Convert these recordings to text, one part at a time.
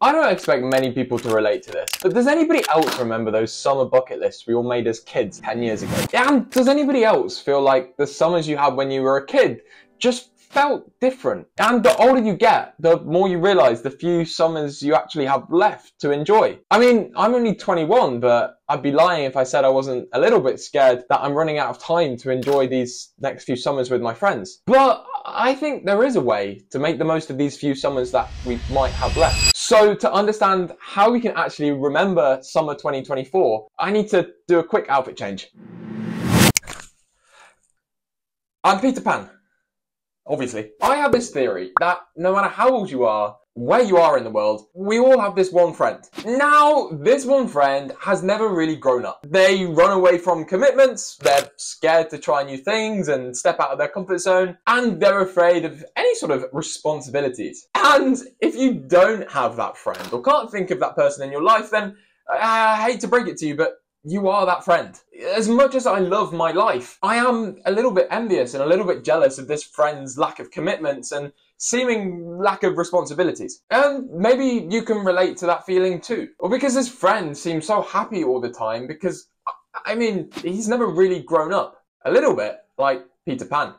I don't expect many people to relate to this, but does anybody else remember those summer bucket lists we all made as kids 10 years ago? And does anybody else feel like the summers you had when you were a kid just felt different? And the older you get, the more you realise the few summers you actually have left to enjoy. I mean, I'm only 21, but I'd be lying if I said I wasn't a little bit scared that I'm running out of time to enjoy these next few summers with my friends. But I think there is a way to make the most of these few summers that we might have left. So to understand how we can actually remember summer 2024, I need to do a quick outfit change. I'm Peter Pan. Obviously. I have this theory that no matter how old you are, where you are in the world, we all have this one friend. Now, this one friend has never really grown up. They run away from commitments, they're scared to try new things and step out of their comfort zone, and they're afraid of any sort of responsibilities. And if you don't have that friend or can't think of that person in your life, then I hate to break it to you, but you are that friend. As much as I love my life, I am a little bit envious and a little bit jealous of this friend's lack of commitments and seeming lack of responsibilities. And maybe you can relate to that feeling too. Or because this friend seems so happy all the time because, I mean, he's never really grown up. A little bit like Peter Pan.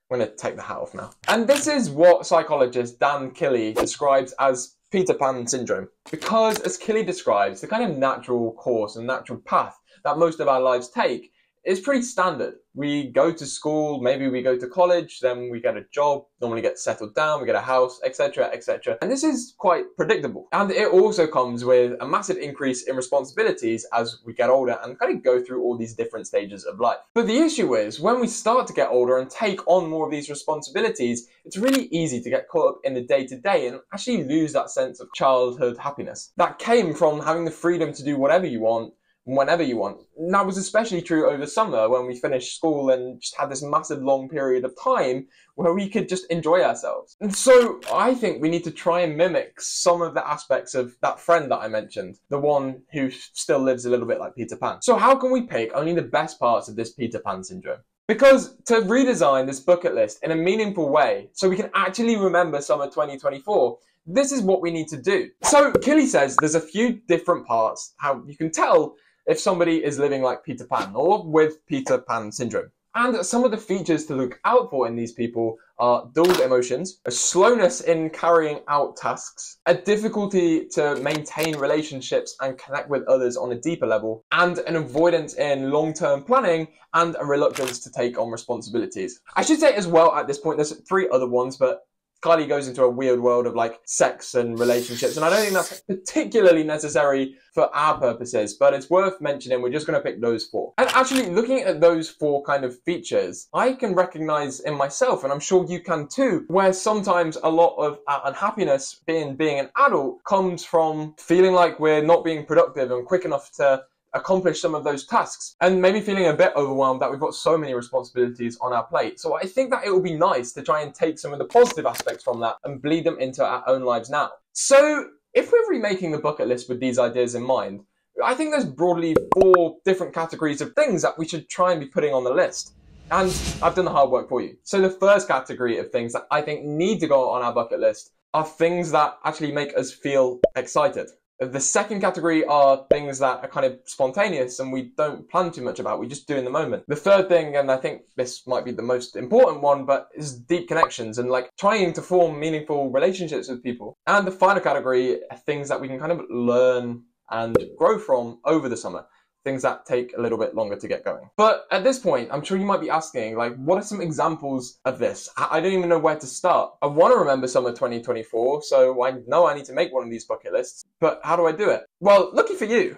I'm gonna take the hat off now. And this is what psychologist Dan Killey describes as Peter Pan syndrome. Because as Killey describes, the kind of natural course and natural path that most of our lives take is pretty standard. We go to school, maybe we go to college, then we get a job, normally get settled down, we get a house, etc, etc. And this is quite predictable. And it also comes with a massive increase in responsibilities as we get older and kind of go through all these different stages of life. But the issue is, when we start to get older and take on more of these responsibilities, it's really easy to get caught up in the day-to-day and actually lose that sense of childhood happiness that came from having the freedom to do whatever you want, whenever you want. And that was especially true over summer when we finished school and just had this massive long period of time where we could just enjoy ourselves. And so I think we need to try and mimic some of the aspects of that friend that I mentioned, the one who still lives a little bit like Peter Pan. So how can we pick only the best parts of this Peter Pan syndrome? Because to redesign this bucket list in a meaningful way so we can actually remember summer 2024, this is what we need to do. So Killey says there's a few different parts how you can tell if somebody is living like Peter Pan or with Peter Pan syndrome. And some of the features to look out for in these people are dulled emotions, a slowness in carrying out tasks, a difficulty to maintain relationships and connect with others on a deeper level, and an avoidance in long-term planning and a reluctance to take on responsibilities. I should say as well at this point, there's 3 other ones, but Kylie goes into a weird world of like sex and relationships, and I don't think that's particularly necessary for our purposes, but it's worth mentioning. We're just going to pick those 4. And actually looking at those 4 kind of features, I can recognize in myself, and I'm sure you can too, where sometimes a lot of unhappiness being an adult comes from feeling like we're not being productive and quick enough to accomplish some of those tasks, and maybe feeling a bit overwhelmed that we've got so many responsibilities on our plate. So I think that it would be nice to try and take some of the positive aspects from that and bleed them into our own lives now. So if we're remaking the bucket list with these ideas in mind, I think there's broadly 4 different categories of things that we should try and be putting on the list. And I've done the hard work for you. So the first category of things that I think need to go on our bucket list are things that actually make us feel excited. The second category are things that are kind of spontaneous and we don't plan too much about, we just do in the moment. The third thing, and I think this might be the most important one, but is deep connections and like trying to form meaningful relationships with people. And the final category are things that we can kind of learn and grow from over the summer. Things that take a little bit longer to get going. But at this point, I'm sure you might be asking, like, what are some examples of this? I don't even know where to start. I want to remember summer 2024, so I know I need to make one of these bucket lists, but how do I do it? Well, lucky for you,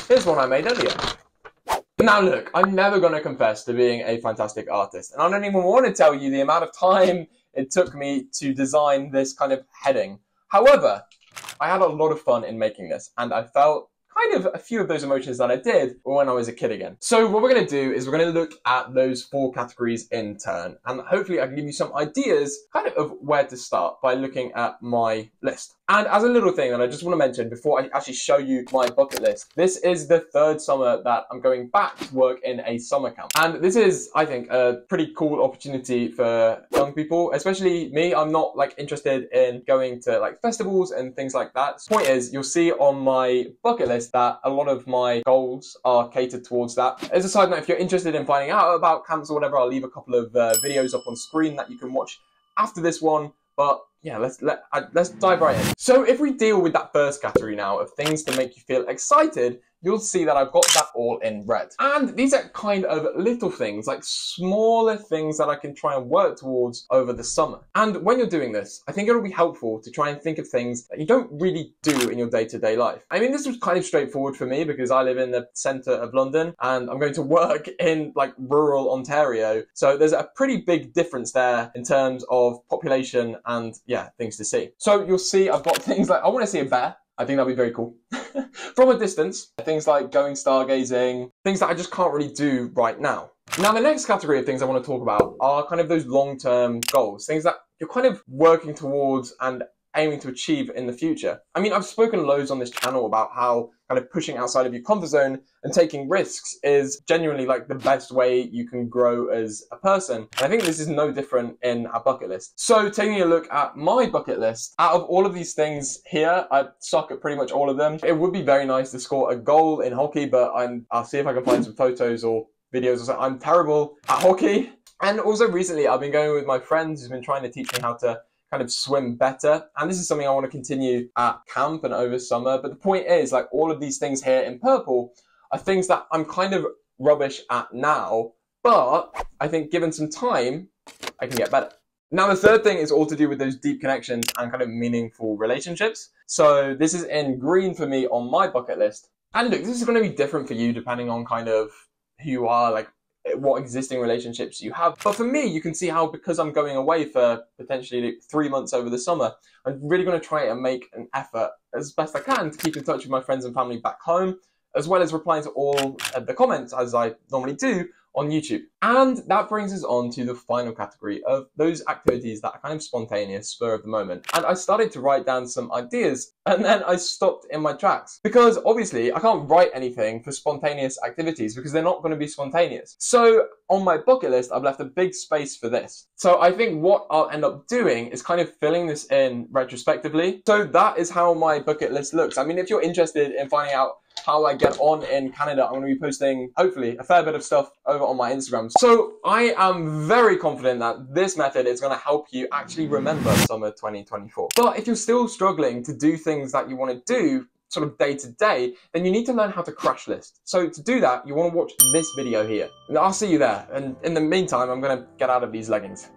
here's one I made earlier. Now look, I'm never going to confess to being a fantastic artist, and I don't even want to tell you the amount of time it took me to design this kind of heading. However, I had a lot of fun in making this, and I felt kind of a few of those emotions that I did when I was a kid again. So what we're going to do is we're going to look at those 4 categories in turn, and hopefully I can give you some ideas kind of where to start by looking at my list. And as a little thing that I just want to mention before I actually show you my bucket list, this is the 3rd summer that I'm going back to work in a summer camp. And this is, I think, a pretty cool opportunity for young people, especially me. I'm not like interested in going to like festivals and things like that. The point is, you'll see on my bucket list that a lot of my goals are catered towards that. As a side note, if you're interested in finding out about camps or whatever, I'll leave a couple of videos up on screen that you can watch after this one. But yeah, let's dive right in. So if we deal with that first category now of things to make you feel excited, you'll see that I've got that all in red. And these are kind of little things, like smaller things that I can try and work towards over the summer. And when you're doing this, I think it'll be helpful to try and think of things that you don't really do in your day-to-day life. I mean, this was kind of straightforward for me because I live in the centre of London and I'm going to work in like rural Ontario. So there's a pretty big difference there in terms of population and yeah, things to see. So you'll see I've got things like, I want to see a bear. I think that'd be very cool. From a distance, things like going stargazing, things that I just can't really do right now. Now, the next category of things I want to talk about are kind of those long-term goals, things that you're kind of working towards and aiming to achieve in the future. I mean, I've spoken loads on this channel about how kind of pushing outside of your comfort zone and taking risks is genuinely like the best way you can grow as a person. And I think this is no different in our bucket list. So taking a look at my bucket list, out of all of these things here, I suck at pretty much all of them. It would be very nice to score a goal in hockey, but I'll see if I can find some photos or videos or something. I'm terrible at hockey. And also recently I've been going with my friends who's been trying to teach me how to kind of swim better, and this is something I want to continue at camp and over summer. But the point is, like, all of these things here in purple are things that I'm kind of rubbish at now, but I think given some time I can get better. Now, the third thing is all to do with those deep connections and kind of meaningful relationships. So this is in green for me on my bucket list. And look, this is going to be different for you depending on kind of who you are, like what existing relationships you have. But for me, you can see how, because I'm going away for potentially 3 months over the summer, I'm really going to try and make an effort as best I can to keep in touch with my friends and family back home, as well as replying to all the comments as I normally do on YouTube. And that brings us on to the final category of those activities that are kind of spontaneous, spur of the moment. And I started to write down some ideas and then I stopped in my tracks because obviously I can't write anything for spontaneous activities because they're not going to be spontaneous. So on my bucket list, I've left a big space for this. So I think what I'll end up doing is kind of filling this in retrospectively. So that is how my bucket list looks. I mean, if you're interested in finding out how I get on in Canada, I'm going to be posting, hopefully, a fair bit of stuff over on my Instagram. So I am very confident that this method is going to help you actually remember summer 2024. But if you're still struggling to do things that you want to do sort of day to day, then you need to learn how to crash list. So to do that, you want to watch this video here. And I'll see you there. And in the meantime, I'm going to get out of these leggings.